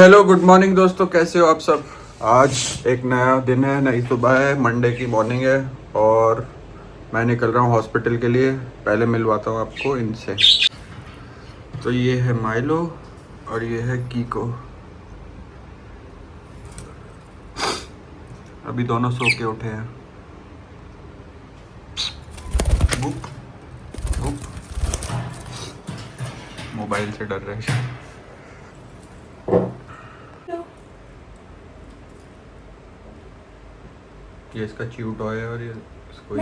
Hello good morning दोस्तों, कैसे हो आप सब। आज एक नया दिन है, नई सुबह है, मंडे की मॉर्निंग है और मैं निकल रहा हूँ हॉस्पिटल के लिए। पहले मिलवाता हूँ आपको इनसे। तो ये है माइलो और ये है कीको। अभी दोनों सो के उठे हैं। बुप, बुप। मोबाइल से डर रहे हैं। ये इसका च्यू टॉय है और ये इसको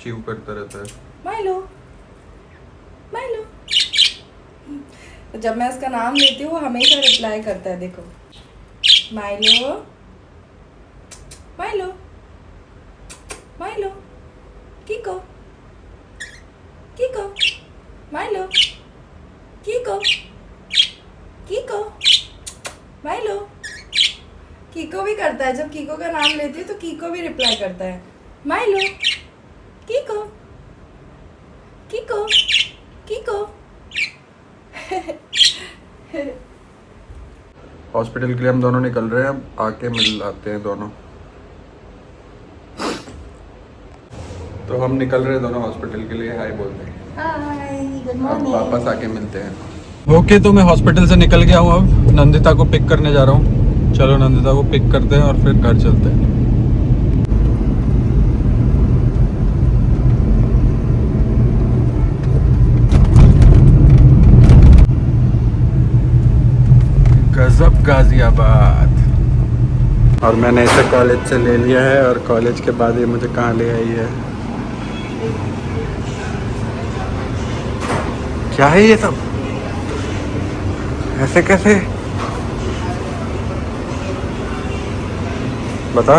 च्यू करता रहता है। Milo Milo. तो जब मैं उसका नाम लेती हूँ वो हमेशा रिप्लाई करता है। देखो, Milo Milo Milo, Kiko Kiko, Milo Kiko Kiko, Milo. Kiko भी करता है, जब कीको का नाम लेती हूँ तो कीको भी रिप्लाई करता है। Milo Kiko Kiko कीको। हॉस्पिटल के लिए हम दोनों निकल रहे हैं, अब आके मिल आते हैं दोनों। तो हम निकल रहे हैं दोनों हॉस्पिटल के लिए। हाय बोलते हैं। हाय, गुड अब मॉर्निंग। वापस आके मिलते हैं। ओके, तो मैं हॉस्पिटल से निकल गया हूँ। अब नंदिता को पिक करने जा रहा हूँ। चलो नंदिता को पिक करते हैं और फिर घर चलते हैं। गजब गाजियाबाद। और मैंने इसे कॉलेज से ले लिया है और कॉलेज के बाद ये मुझे कहाँ ले आई है। क्या है ये सब, ऐसे कैसे बता।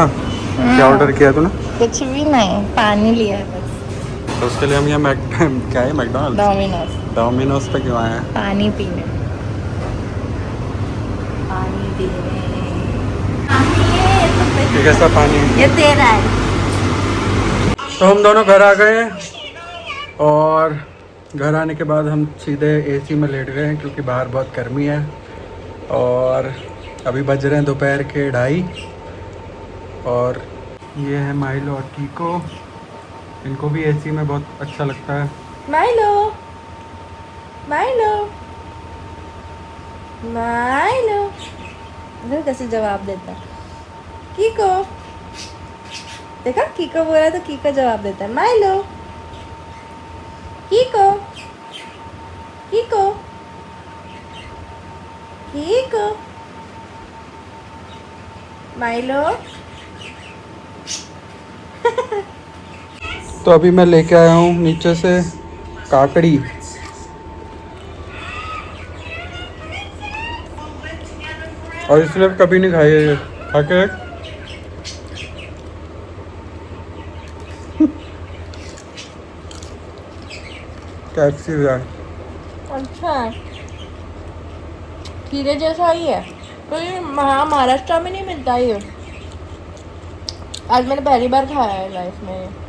क्या ऑर्डर किया तूने? कुछ भी नहीं, पानी लिया है बस। तो उसके लिए हम यहाँ क्या है, मैकडॉनल्ड्स डोमिनोज पे क्यों आए हैं? पानी पीने। पानी पीने। ये कैसा पानी है? ये तेरा है। तो हम दोनों घर आ गए हैं और घर आने के बाद हम सीधे एसी में लेट गए हैं क्योंकि बाहर बहुत गर्मी है। और अभी बज रहे हैं दोपहर के 2:30 और ये है माइलो और कीको। इनको भी एसी में बहुत अच्छा लगता है। Milo Milo Milo. देखो कैसे जवाब देता है। कीको, देखा कीको बोला तो कीको जवाब देता है। Milo Kiko Kiko Kiko, Milo. तो अभी मैं लेके आया हूँ नीचे से काकड़ी। और इसने कभी नहीं खाई है ये। खा के कैसी है? अच्छा, खीरे जैसा ही है। तो ये महाराष्ट्र में नहीं मिलता ये। आज मैंने पहली बार खाया है लाइफ में।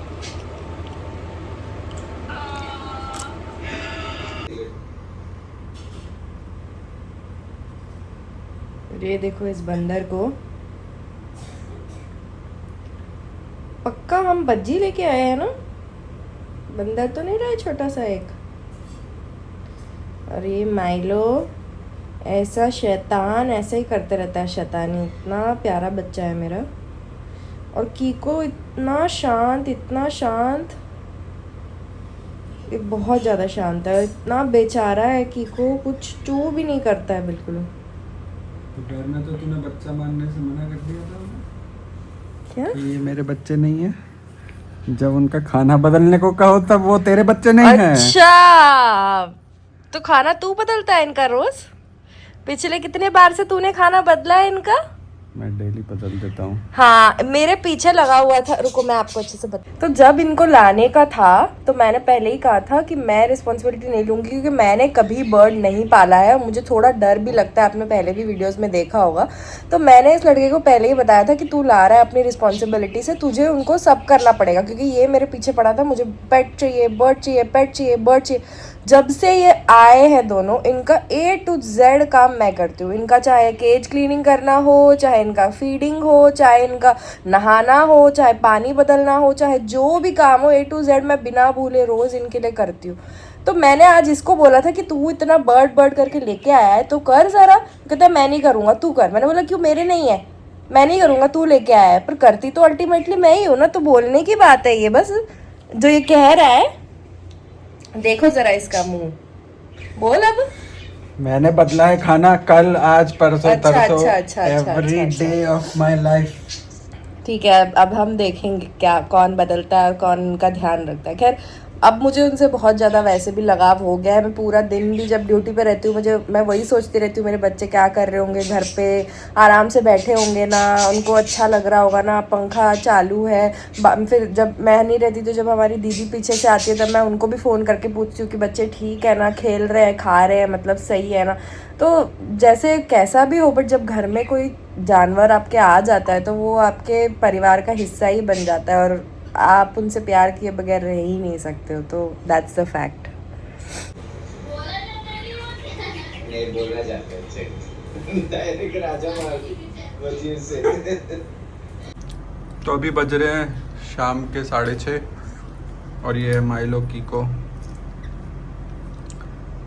ये देखो इस बंदर को। पक्का हम बज्जी लेके आए हैं ना। बंदर तो नहीं रहा है छोटा सा एक। और ये माइलो ऐसा शैतान ऐसे ही करते रहता है, शैतानी। इतना प्यारा बच्चा है मेरा। और कीको इतना शांत, इतना शांत। ये बहुत ज़्यादा शांत है। इतना बेचारा है कीको, कुछ चू भी नहीं करता है बिल्कुल। तो डर में तो तूने बच्चा मानने से मना कर दिया था। क्या? ये मेरे बच्चे नहीं है। जब उनका खाना बदलने को कहो तब वो तेरे बच्चे नहीं हैं। अच्छा, तो खाना तू बदलता है इनका रोज? पिछले कितने बार से तूने खाना बदला है इनका? मैं डेली बदल देता हूँ। हाँ, मेरे पीछे लगा हुआ था। रुको मैं आपको अच्छे से बता। तो जब इनको लाने का था तो मैंने पहले ही कहा था कि मैं रिस्पॉन्सिबिलिटी नहीं लूंगी क्योंकि मैंने कभी बर्ड नहीं पाला है। मुझे थोड़ा डर भी लगता है, आपने पहले भी वीडियोस में देखा होगा। तो मैंने इस लड़के को पहले ही बताया था कि तू ला रहा है अपनी रिस्पॉन्सिबिलिटी से, तुझे उनको सब करना पड़ेगा। क्योंकि ये मेरे पीछे पड़ा था, मुझे पेट चाहिए, बर्ड चाहिए, पेट चाहिए, बर्ड चाहिए। जब से ये आए हैं दोनों, इनका A to Z काम मैं करती हूँ। इनका चाहे केज क्लीनिंग करना हो, चाहे इनका फीडिंग हो, चाहे इनका नहाना हो, चाहे पानी बदलना हो, चाहे जो भी काम हो, A to Z मैं बिना भूले रोज़ इनके लिए करती हूँ। तो मैंने आज इसको बोला था कि तू इतना बर्ड करके लेके आया है तो कर ज़रा। कहता है मैं नहीं करूँगा, तू कर। मैंने बोला क्यों, मेरे नहीं है, मैं नहीं करूँगा, तू लेके आया है। पर करती तो अल्टीमेटली मैं ही हूँ ना, तो बोलने की बात है ये बस, जो ये कह रहा है। देखो जरा इसका मुंह, बोल अब। मैंने बदला है खाना कल, आज, परसों, अच्छा, तरसों, अच्छा, अच्छा, अच्छा, एवरी अच्छा, डे ऑफ माय लाइफ। ठीक है, अब हम देखेंगे क्या कौन बदलता है और कौन उनका ध्यान रखता है। खैर अब मुझे उनसे बहुत ज़्यादा वैसे भी लगाव हो गया है। मैं पूरा दिन भी जब ड्यूटी पे रहती हूँ मैं वही सोचती रहती हूँ मेरे बच्चे क्या कर रहे होंगे, घर पे आराम से बैठे होंगे ना, उनको अच्छा लग रहा होगा ना, पंखा चालू है। फिर जब मैं नहीं रहती तो जब हमारी दीदी पीछे से आती है तब मैं उनको भी फ़ोन करके पूछती हूँ कि बच्चे ठीक है ना, खेल रहे हैं, खा रहे हैं, मतलब सही है ना। तो जैसे कैसा भी हो, बट जब घर में कोई जानवर आपके आ जाता है तो वो आपके परिवार का हिस्सा ही बन जाता है और आप उनसे प्यार किए बगैर रह ही नहीं सकते हो। तो दैट्स द फैक्ट। नहीं बोलना चाहते हैं डायरेक्ट राजा वजीर से। तो अभी बज रहे हैं शाम के 6:30 और ये माइलो कीको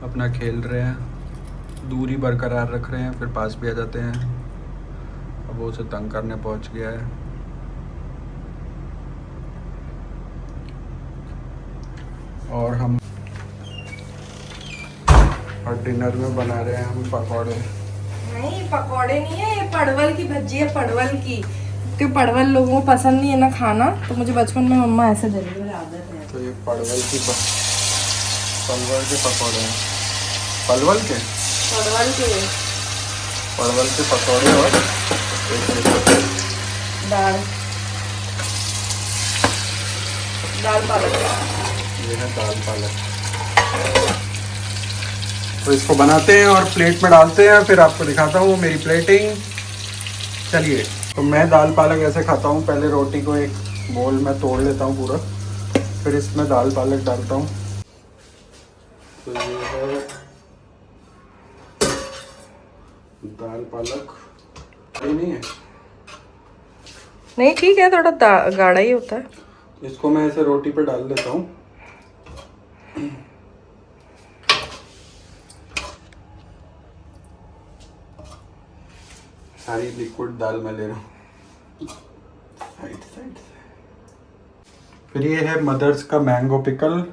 अपना खेल रहे हैं, दूरी बरकरार रख रहे हैं, फिर पास भी आ जाते हैं। अब वो उसे तंग करने पहुंच गया है। और हम और डिनर में बना रहे हैं हम पकौड़े। नहीं पकौड़े नहीं है, ये परवल की भजी है, परवल की। क्योंकि परवल लोगों को पसंद नहीं है ना खाना, तो मुझे बचपन में मम्मा ऐसे जरूर आदत है। तो ये परवल के पकौड़े हैं। परवल के पकौड़े और दाल पालक। ये है दाल पालक। तो इसको बनाते हैं और प्लेट में डालते हैं, फिर आपको दिखाता हूँ मेरी प्लेटिंग। चलिए, तो मैं दाल पालक ऐसे खाता हूँ, पहले रोटी को एक बोल में तोड़ लेता हूँ पूरा, फिर इसमें दाल पालक डालता हूँ। तो ये है दाल पालक। ये नहीं है, नहीं ठीक है, थोड़ा गाढ़ा ही होता है। इसको मैं ऐसे रोटी पे डाल देता हूँ। सारी लिक्विड दाल मैं ले रहा हूँ साइड से। फिर ये है मदर्स का मैंगो पिकल,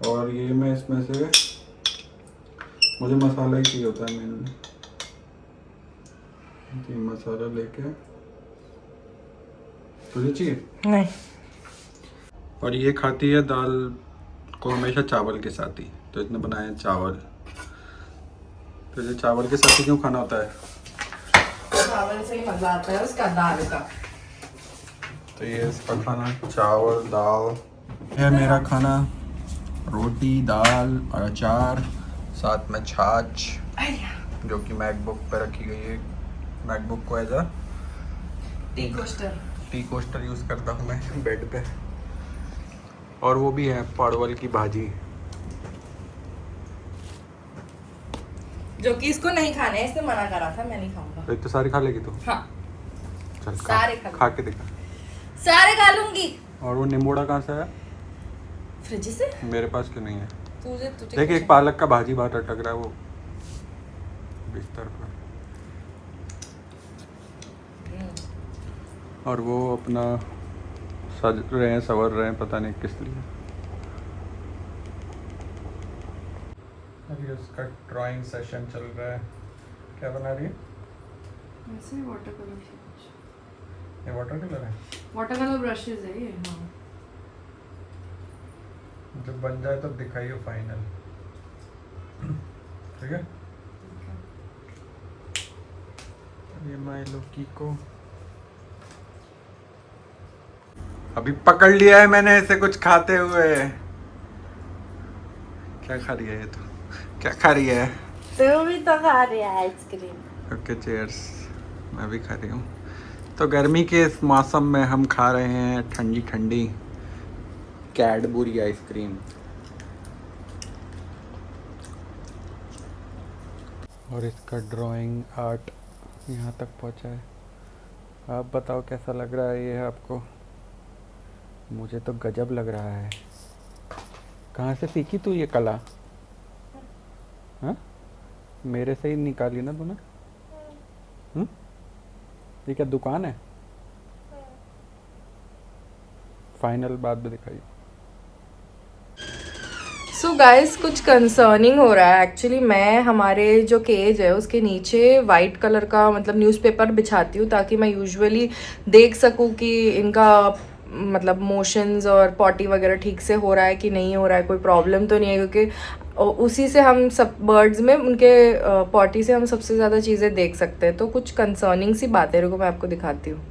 और ये मैं इसमें से, मुझे मसाला ही चाहिए होता है मेनली, ये मसाला लेके। तुझे चाहिए? नहीं। और ये खाती है दाल को हमेशा चावल के साथ ही, तो इसने बनाया चावल। तो ये चावल के साथ ही क्यों खाना होता है? चावल से ही मजा आता है उसका, दाल का। तो ये इसका खाना चावल दाल है। मेरा खाना रोटी दाल और अचार, साथ में छाछ, जो कि मैकबुक पे रखी गई है। मैकबुक को as a tea coaster use करता हूँ मैं बेड पे। और वो भी है परवल की भाजी, जो कि इसको नहीं खाना है, इसने मना करा था, मैं नहीं खाऊंगा। तो सारी खा लेगी तू? हाँ चल सारे खा के दिखा। सारे खा लूंगी। और वो निम्बोड़ा कहाँ से है? फ्रिज से। मेरे पास क्यों नहीं है? तुझे देख, एक पालक का भाजी बाहर अटक रहा है वो बिस्तर पर। और वो अपना सज रहे हैं, संवर रहे हैं, पता नहीं किस लिए। अभी उसका ड्राइंग सेशन चल रहा है। क्या बना रही है? ऐसे वाटर कलर। ये वाटर कलर है? वाटर कलर ब्रशेस है ये। हाँ जब बन जाए तब दिखाइए फाइनल, ठीक है? ये माइलो कीको अभी पकड़ लिया है मैंने इसे कुछ खाते हुए। क्या खा रही है ये? तो क्या खा रही है? तू भी तो खा रही है आइसक्रीम। ओके चीयर्स, मैं भी खा रही हूँ। तो गर्मी के इस मौसम में हम खा रहे हैं ठंडी ठंडी कैडबरी आइसक्रीम। और इसका ड्राइंग आर्ट यहाँ तक पहुँचा है। आप बताओ कैसा लग रहा है ये आपको? मुझे तो गजब लग रहा है। कहाँ से सीखी तू ये कला? हाँ, मेरे से ही निकाली ना तूने? ये क्या दुकान है? फाइनल बाद में दिखाइए। सो गाइस कुछ कंसर्निंग हो रहा है एक्चुअली। मैं हमारे जो केज है उसके नीचे वाइट कलर का मतलब न्यूज़पेपर बिछाती हूँ ताकि मैं यूजुअली देख सकूँ कि इनका मतलब मोशंस और पॉटी वगैरह ठीक से हो रहा है कि नहीं हो रहा है, कोई प्रॉब्लम तो नहीं है, क्योंकि उसी से हम सब बर्ड्स में उनके पॉटी से हम सबसे ज़्यादा चीज़ें देख सकते हैं। तो कुछ कंसर्निंग सी बातें रुको मैं आपको दिखाती हूँ।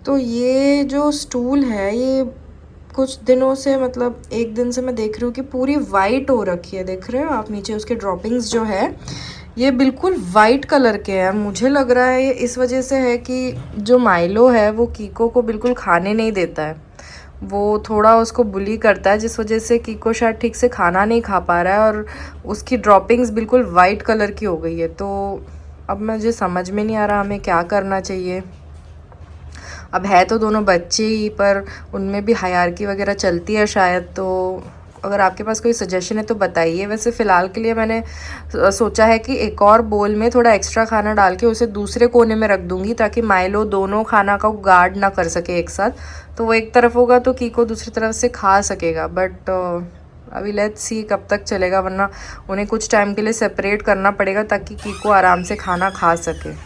तो ये जो स्टूल है ये कुछ दिनों से मतलब एक दिन से मैं देख रही हूँ कि पूरी वाइट हो रखी है। देख रहे हो आप नीचे उसके ड्रॉपिंग्स जो है ये बिल्कुल वाइट कलर के हैं। मुझे लग रहा है ये इस वजह से है कि जो माइलो है वो कीको को बिल्कुल खाने नहीं देता है, वो थोड़ा उसको बुली करता है, जिस वजह से कीको शायद ठीक से खाना नहीं खा पा रहा है और उसकी ड्रॉपिंग्स बिल्कुल वाइट कलर की हो गई है। तो अब मुझे समझ में नहीं आ रहा हमें क्या करना चाहिए। अब है तो दोनों बच्चे ही, पर उनमें भी हायरार्की वगैरह चलती है शायद। तो अगर आपके पास कोई सजेशन है तो बताइए। वैसे फ़िलहाल के लिए मैंने सोचा है कि एक और बोल में थोड़ा एक्स्ट्रा खाना डाल के उसे दूसरे कोने में रख दूँगी ताकि माइलो दोनों खाना का गार्ड ना कर सके एक साथ। तो वो एक तरफ होगा तो कीको दूसरी तरफ से खा सकेगा। बट अभी लेट्स सी कब तक चलेगा, वरना उन्हें कुछ टाइम के लिए सेपरेट करना पड़ेगा ताकि कीको आराम से खाना खा सके,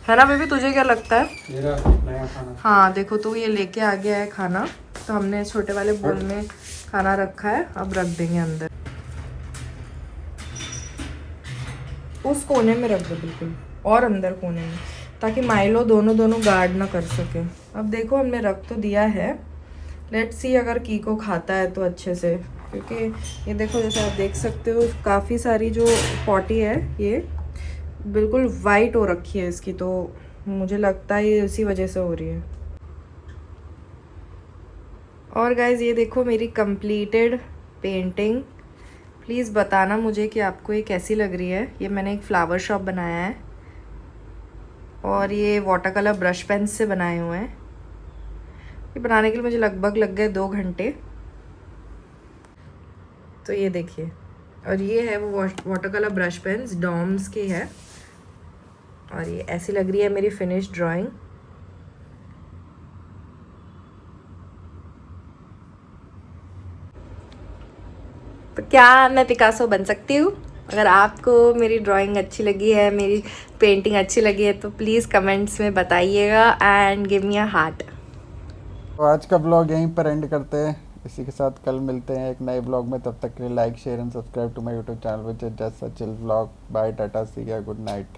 है ना बेबी? तुझे क्या लगता है? मेरा नया खाना। हाँ देखो, तो ये लेके आ गया है खाना। तो हमने छोटे वाले बोल में खाना रखा है, अब रख देंगे अंदर। उस कोने में रख दो बिल्कुल, और अंदर कोने में, ताकि माइलो दोनों गार्ड ना कर सके। अब देखो हमने रख तो दिया है, लेट्स सी अगर कीको खाता है तो अच्छे से। क्योंकि ये देखो जैसे आप देख सकते हो काफ़ी सारी जो पॉटी है ये बिल्कुल वाइट हो रखी है इसकी, तो मुझे लगता है ये उसी वजह से हो रही है। और गाइज ये देखो मेरी कंप्लीटेड पेंटिंग। प्लीज़ बताना मुझे कि आपको ये कैसी लग रही है। ये मैंने एक फ्लावर शॉप बनाया है और ये वाटर कलर ब्रश पेन से बनाए हुए हैं। ये बनाने के लिए मुझे लगभग लग गए 2 घंटे। तो ये देखिए, और ये है वो water colour brush pens Doms की है, और ये ऐसी लग रही है मेरी फिनिश ड्राइंग। तो क्या मैं पिकासो बन सकती हूँ? अगर आपको मेरी ड्राइंग अच्छी लगी है, मेरी पेंटिंग अच्छी लगी है तो प्लीज़ कमेंट्स में बताइएगा and give me a heart. तो आज का ब्लॉग यहीं पर एंड करते हैं। इसी के साथ कल मिलते हैं एक नए ब्लॉग में। तब तक के लिए like share and subscribe to my YouTube channel which is just a chill blog. Bye, tata, see ya, good night.